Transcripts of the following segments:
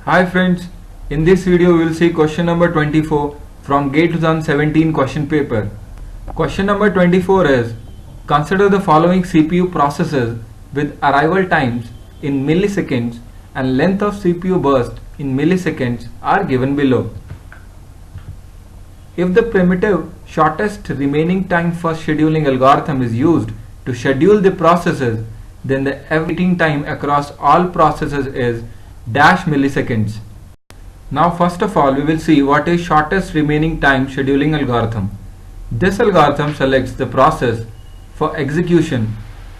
Hi friends, in this video we will see question number 24 from Gantt 2017 question paper. Question number 24 is, consider the following CPU processes with arrival times in milliseconds and length of CPU burst in milliseconds are given below. If the primitive shortest remaining time first scheduling algorithm is used to schedule the processes, then the waiting time across all processes is dash milliseconds. Now first of all we will see what is shortest remaining time scheduling algorithm. This algorithm selects the process for execution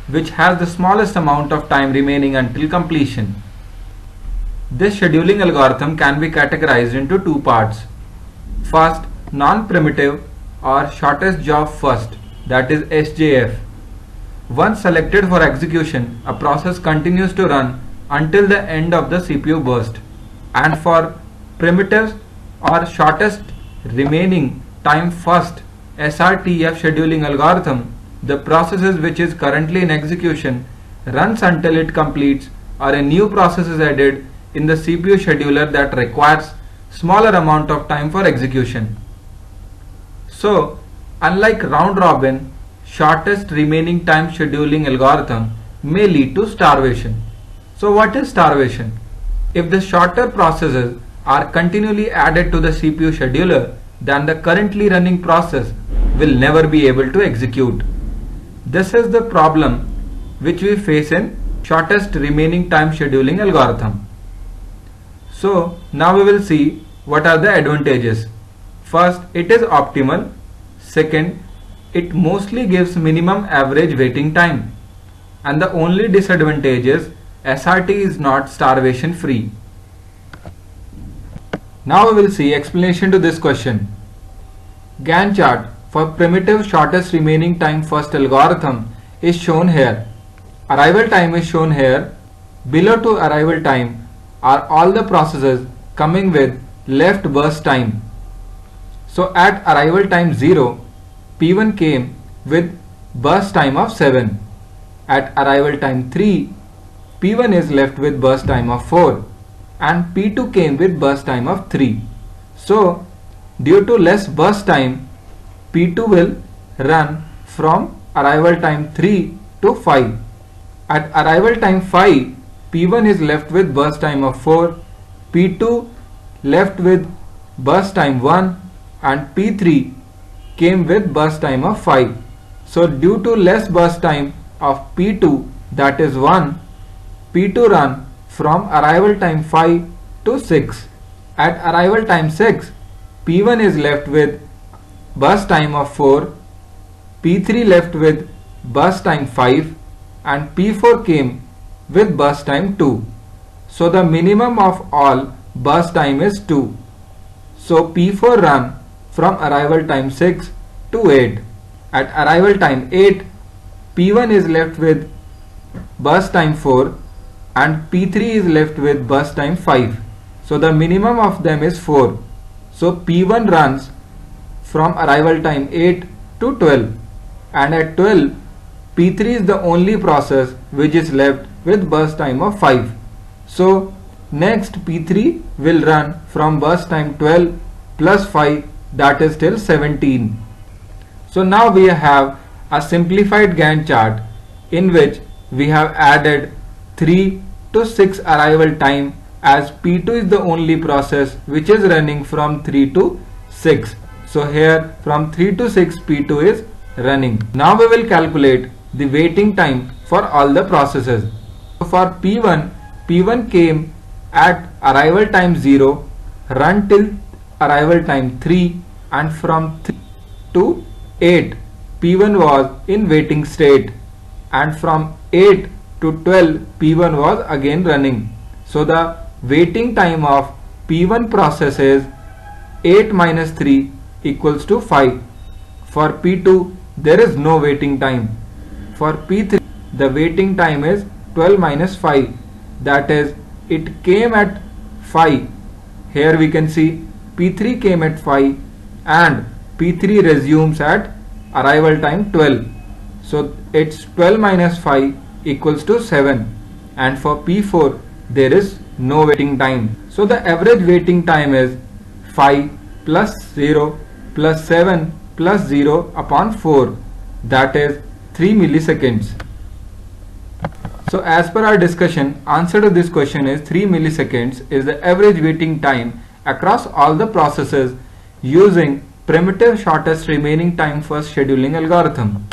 which has the smallest amount of time remaining until completion. This scheduling algorithm can be categorized into two parts. First, non-primitive or shortest job first, that is SJF. Once selected for execution, a process continues to run until the end of the CPU burst. And for primitive or shortest remaining time first SRTF scheduling algorithm, the processes which is currently in execution runs until it completes or a new process is added in the CPU scheduler that requires smaller amount of time for execution. So, unlike round robin, shortest remaining time scheduling algorithm may lead to starvation. So what is starvation? If the shorter processes are continually added to the CPU scheduler, then the currently running process will never be able to execute. This is the problem which we face in shortest remaining time scheduling algorithm. So now we will see what are the advantages. First, it is optimal. Second, it mostly gives minimum average waiting time. And the only disadvantage is SRT is not starvation free. Now we will see explanation to this question. Gantt chart for primitive shortest remaining time first algorithm is shown here. Arrival time is shown here. Below to arrival time are all the processes coming with left burst time. So at arrival time 0, P1 came with burst time of 7. At arrival time 3, P1 is left with burst time of 4 and P2 came with burst time of 3. So due to less burst time, P2 will run from arrival time 3 to 5. At arrival time 5, P1 is left with burst time of 4, P2 left with burst time 1 and P3 came with burst time of 5. So due to less burst time of P2, that is 1, P2 run from arrival time 5 to 6. At arrival time 6, P1 is left with burst time of 4, P3 left with burst time 5 and P4 came with burst time 2. So the minimum of all burst time is 2. So P4 run from arrival time 6 to 8. At arrival time 8, P1 is left with burst time 4 and P3 is left with burst time 5. So the minimum of them is 4. So P1 runs from arrival time 8 to 12 and at 12 P3 is the only process which is left with burst time of 5. So next P3 will run from burst time 12 plus 5, that is till 17. So now we have a simplified Gantt chart in which we have added 3 to 6 arrival time as P2 is the only process which is running from 3 to 6. So here from 3 to 6 P2 is running. Now we will calculate the waiting time for all the processes. So for P1, P1 came at arrival time 0, run till arrival time 3 and from 3 to 8 P1 was in waiting state and from 8 to 12 P1 was again running. So the waiting time of P1 process is 8 minus 3 equals to 5. For P2 there is no waiting time. For P3 the waiting time is 12 minus 5, that is it came at 5. Here we can see P3 came at 5 and P3 resumes at arrival time 12. So it's 12 minus 5 equals to 7 and for P4 there is no waiting time. So the average waiting time is 5 plus 0 plus 7 plus 0 upon 4, that is 3 milliseconds. So as per our discussion, answer to this question is 3 milliseconds is the average waiting time across all the processes using primitive shortest remaining time first scheduling algorithm.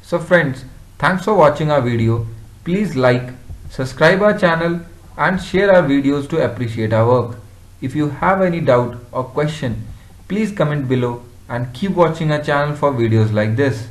So friends, thanks for watching our video. Please like, subscribe our channel and share our videos to appreciate our work. If you have any doubt or question, please comment below and keep watching our channel for videos like this.